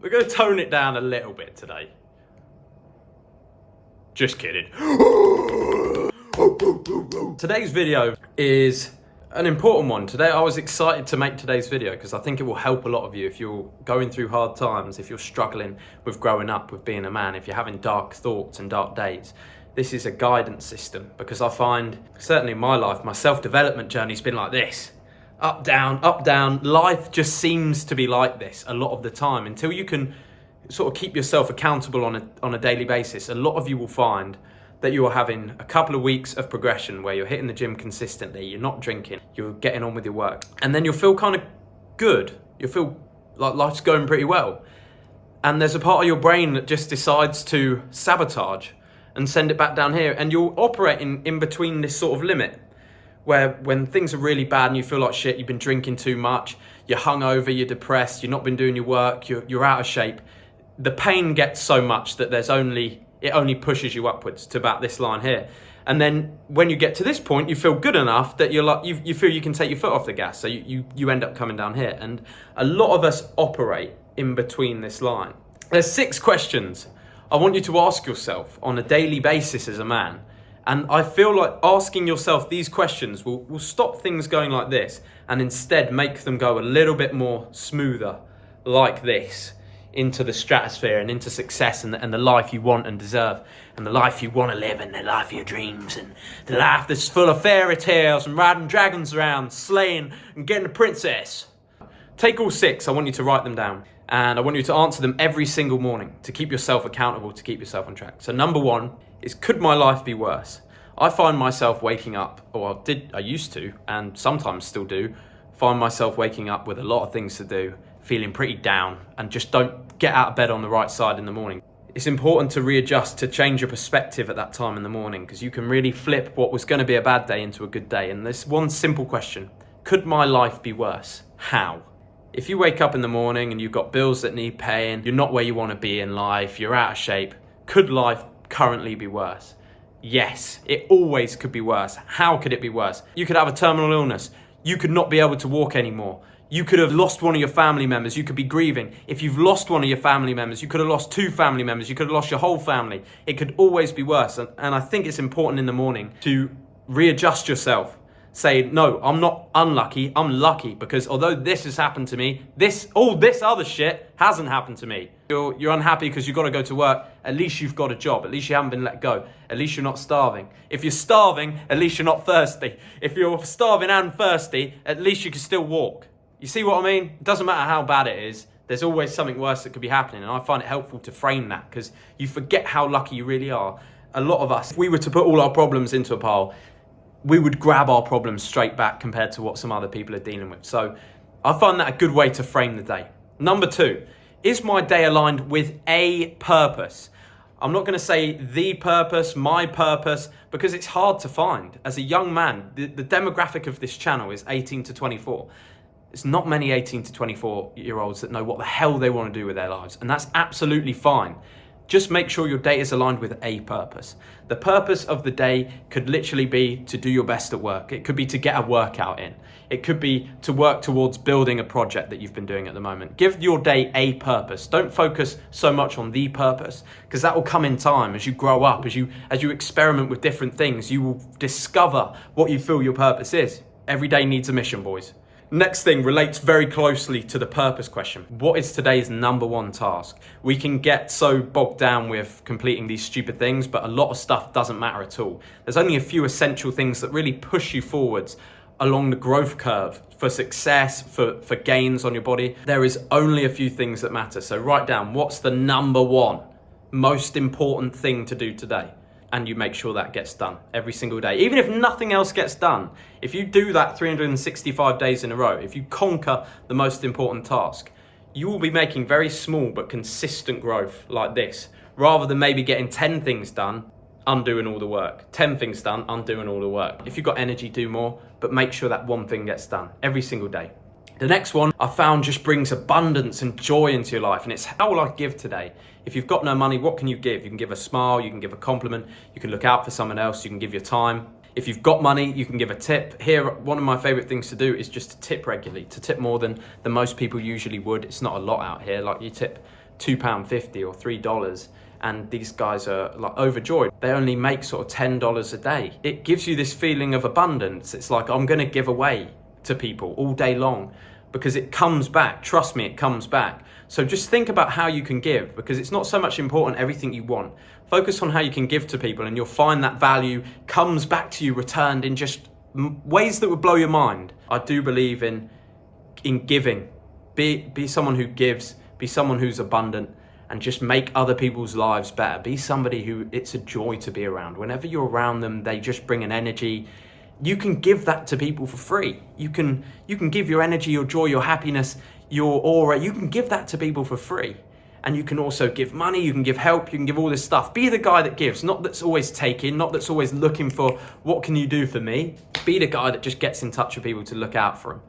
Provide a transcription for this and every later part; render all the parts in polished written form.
We're going to tone it down a little bit today. Just kidding. Today's video is an important one. Today I was excited to make today's video because I think it will help a lot of you if you're going through hard times, if you're struggling with growing up, with being a man, if you're having dark thoughts and dark days. This is a guidance system because I find, certainly in my life, my self-development journey's been like this. Up, down, up, down. Life just seems to be like this a lot of the time until you can sort of keep yourself accountable on a daily basis. A lot of you will find that you are having a couple of weeks of progression where you're hitting the gym consistently, you're not drinking, you're getting on with your work, and then you'll feel kind of good. You'll feel like life's going pretty well. And there's a part of your brain that just decides to sabotage and send it back down here, and you're operating in between this sort of limit where when things are really bad and you feel like shit, you've been drinking too much, you're hungover, you're depressed, you've not been doing your work, you're out of shape. The pain gets so much that it only pushes you upwards to about this line here. And then when you get to this point, you feel good enough that you feel you can take your foot off the gas. So you end up coming down here. And a lot of us operate in between this line. There's 6 questions I want you to ask yourself on a daily basis as a man. And I feel like asking yourself these questions will stop things going like this and instead make them go a little bit more smoother like this into the stratosphere and into success and the life you want and deserve and the life you want to live and the life of your dreams and the life that's full of fairy tales and riding dragons around, slaying and getting a princess. Take all 6, I want you to write them down and I want you to answer them every single morning to keep yourself accountable, to keep yourself on track. So number 1 is, could my life be worse? I find myself waking up, or I used to, and sometimes still do, find myself waking up with a lot of things to do, feeling pretty down, and just don't get out of bed on the right side in the morning. It's important to readjust, to change your perspective at that time in the morning, because you can really flip what was going to be a bad day into a good day. And there's one simple question: could my life be worse? How? If you wake up in the morning and you've got bills that need paying, you're not where you want to be in life, you're out of shape, could life currently be worse? Yes, it always could be worse. How could it be worse? You could have a terminal illness. You could not be able to walk anymore. You could have lost one of your family members. You could be grieving. If you've lost one of your family members, you could have lost 2 family members. You could have lost your whole family. It could always be worse. And I think it's important in the morning to readjust yourself. Say, no, I'm not unlucky, I'm lucky, because although this has happened to me, all this other shit hasn't happened to me. You're unhappy because you've got to go to work, at least you've got a job, at least you haven't been let go, at least you're not starving. If you're starving, at least you're not thirsty. If you're starving and thirsty, at least you can still walk. You see what I mean? It doesn't matter how bad it is, there's always something worse that could be happening, and I find it helpful to frame that because you forget how lucky you really are. A lot of us, if we were to put all our problems into a pile, we would grab our problems straight back compared to what some other people are dealing with. So I find that a good way to frame the day. Number 2, is my day aligned with a purpose? I'm not going to say the purpose, my purpose, because it's hard to find. As a young man, the demographic of this channel is 18 to 24. It's not many 18 to 24-year-olds that know what the hell they want to do with their lives, and that's absolutely fine. Just make sure your day is aligned with a purpose. The purpose of the day could literally be to do your best at work. It could be to get a workout in. It could be to work towards building a project that you've been doing at the moment. Give your day a purpose. Don't focus so much on the purpose, because that will come in time as you grow up, as you experiment with different things. You will discover what you feel your purpose is. Every day needs a mission, boys. Next thing relates very closely to the purpose question. What is today's number 1 task? We can get so bogged down with completing these stupid things, but a lot of stuff doesn't matter at all. There's only a few essential things that really push you forwards along the growth curve for success, for gains on your body. There is only a few things that matter. So write down, what's the number 1 most important thing to do today? And you make sure that gets done every single day. Even if nothing else gets done, if you do that 365 days in a row, if you conquer the most important task, you will be making very small but consistent growth like this, rather than maybe getting 10 things done, undoing all the work. 10 things done, undoing all the work. If you've got energy, do more, but make sure that one thing gets done every single day. The next one I found just brings abundance and joy into your life, and it's, how will I give today? If you've got no money, what can you give? You can give a smile, you can give a compliment, you can look out for someone else, you can give your time. If you've got money, you can give a tip. Here, one of my favorite things to do is just to tip regularly, to tip more than most people usually would. It's not a lot out here, like you tip £2.50 or $3, and these guys are like overjoyed. They only make sort of $10 a day. It gives you this feeling of abundance. It's like, I'm going to give away to people all day long because it comes back. Trust me, it comes back. So just think about how you can give, because it's not so much important everything you want. Focus on how you can give to people, and you'll find that value comes back to you returned in just ways that would blow your mind. I do believe in giving. Be someone who gives, be someone who's abundant, and just make other people's lives better. Be somebody who it's a joy to be around. Whenever you're around them, they just bring an energy. You can give that to people for free. You can give your energy, your joy, your happiness, your aura. You can give that to people for free. And you can also give money, you can give help, you can give all this stuff. Be the guy that gives, not that's always taking, not that's always looking for, what can you do for me? Be the guy that just gets in touch with people to look out for them.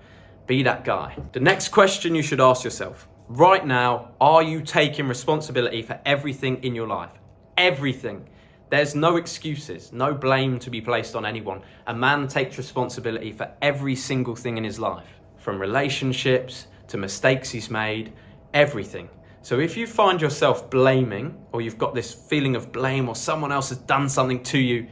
Be that guy. The next question you should ask yourself, right now, are you taking responsibility for everything in your life? Everything. There's no excuses, no blame to be placed on anyone. A man takes responsibility for every single thing in his life, from relationships to mistakes he's made, everything. So if you find yourself blaming, or you've got this feeling of blame, or someone else has done something to you,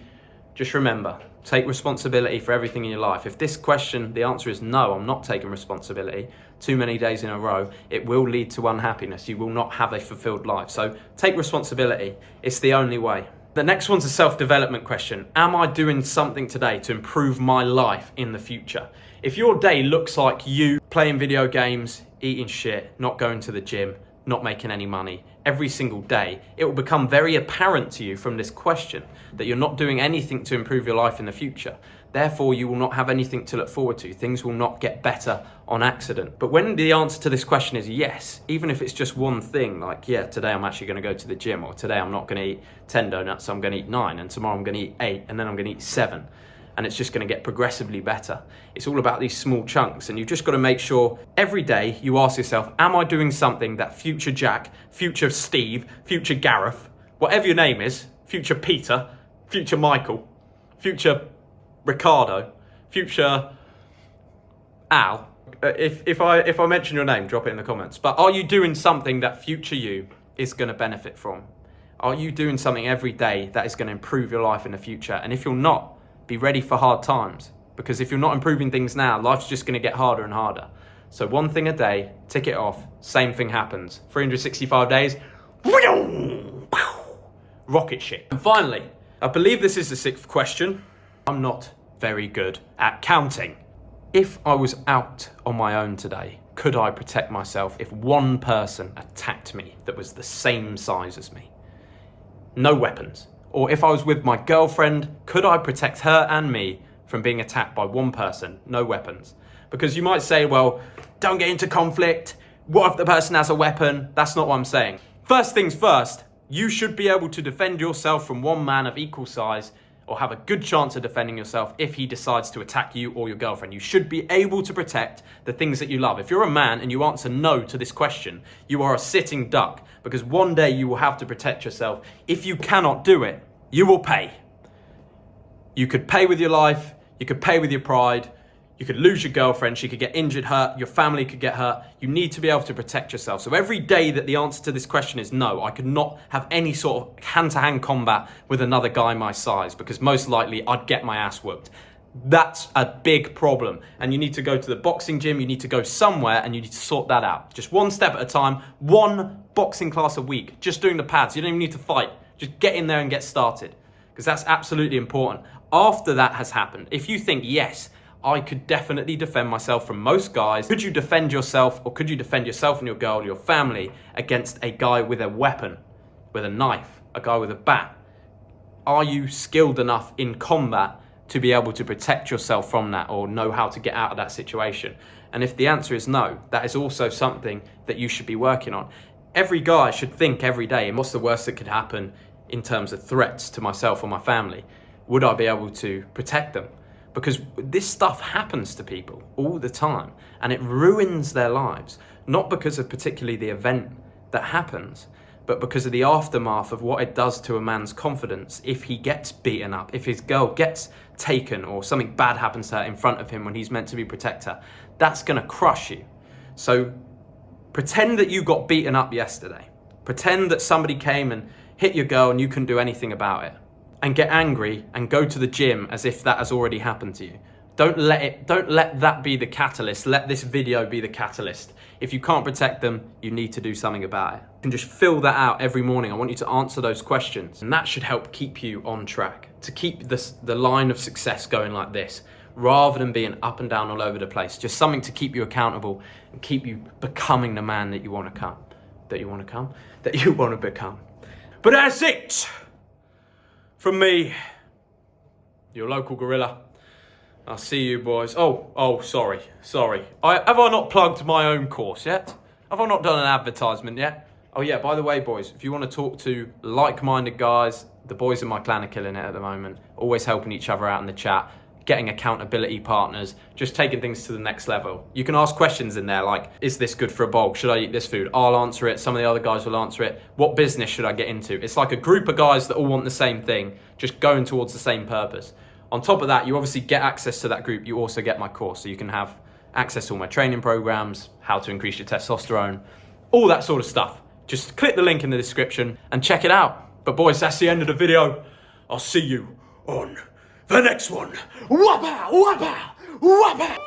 just remember, take responsibility for everything in your life. If this question, the answer is no, I'm not taking responsibility, too many days in a row, it will lead to unhappiness. You will not have a fulfilled life. So take responsibility. It's the only way. The next one's a self-development question. Am I doing something today to improve my life in the future? If your day looks like you playing video games, eating shit, not going to the gym, not making any money every single day, it will become very apparent to you from this question that you're not doing anything to improve your life in the future. Therefore, you will not have anything to look forward to. Things will not get better on accident. But when the answer to this question is yes, even if it's just one thing, like, yeah, today I'm actually going to go to the gym, or today I'm not going to eat 10 donuts, I'm going to eat 9, and tomorrow I'm going to eat 8, and then I'm going to eat 7. And it's just going to get progressively better. It's all about these small chunks, and you've just got to make sure every day you ask yourself, am I doing something that future Jack, future Steve, future Gareth, whatever your name is, future Peter, future Michael, future Ricardo, future Al, if I mention your name, drop it in the comments. But are you doing something that future you is going to benefit from? Are you doing something every day that is going to improve your life in the future? And if you're not, be ready for hard times, because if you're not improving things now, life's just going to get harder and harder. So one thing a day, tick it off, same thing happens. 365 days, rocket ship. And finally, I believe this is the 6th question. I'm not very good at counting. If I was out on my own today, could I protect myself if one person attacked me that was the same size as me? No weapons. Or if I was with my girlfriend, could I protect her and me from being attacked by one person? No weapons. Because you might say, well, don't get into conflict. What if the person has a weapon? That's not what I'm saying. First things first, you should be able to defend yourself from one man of equal size, or have a good chance of defending yourself if he decides to attack you or your girlfriend. You should be able to protect the things that you love. If you're a man and you answer no to this question, you are a sitting duck, because one day you will have to protect yourself. If you cannot do it, you will pay. You could pay with your life, you could pay with your pride, you could lose your girlfriend, she could get injured, hurt, your family could get hurt. You need to be able to protect yourself. So every day that the answer to this question is no, I could not have any sort of hand-to-hand combat with another guy my size, because most likely I'd get my ass whooped. That's a big problem. And you need to go to the boxing gym, you need to go somewhere, and you need to sort that out. Just one step at a time, one boxing class a week, just doing the pads. You don't even need to fight. Just get in there and get started, because that's absolutely important. After that has happened, if you think, yes, I could definitely defend myself from most guys, could you defend yourself, or could you defend yourself and your girl, your family, against a guy with a weapon, with a knife, a guy with a bat? Are you skilled enough in combat to be able to protect yourself from that, or know how to get out of that situation? And if the answer is no, that is also something that you should be working on. Every guy should think every day, what's the worst that could happen in terms of threats to myself or my family? Would I be able to protect them? Because this stuff happens to people all the time, and it ruins their lives, not because of particularly the event that happens, but because of the aftermath of what it does to a man's confidence if he gets beaten up, if his girl gets taken, or something bad happens to her in front of him when he's meant to be protect her. That's gonna crush you. So pretend that you got beaten up yesterday. Pretend that somebody came and hit your girl and you couldn't do anything about it. And get angry and go to the gym as if that has already happened to you. Don't let that be the catalyst. Let this video be the catalyst. If you can't protect them, you need to do something about it. You can just fill that out every morning. I want you to answer those questions. And that should help keep you on track, to keep the line of success going like this, rather than being up and down all over the place. Just something to keep you accountable and keep you becoming the man that you want to come. That you want to become. But that's it from me, your local gorilla. I'll see you boys. Oh, sorry. Have I not plugged my own course yet? Have I not done an advertisement yet? Oh yeah, by the way, boys, if you want to talk to like-minded guys, the boys in my clan are killing it at the moment. Always helping each other out in the chat, getting accountability partners, just taking things to the next level. You can ask questions in there like, is this good for a bulk? Should I eat this food? I'll answer it. Some of the other guys will answer it. What business should I get into? It's like a group of guys that all want the same thing, just going towards the same purpose. On top of that, you obviously get access to that group. You also get my course, so you can have access to all my training programs, how to increase your testosterone, all that sort of stuff. Just click the link in the description and check it out. But boys, that's the end of the video. I'll see you on the next one. Whoppa, whoppa, whoppa.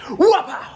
Whoppa.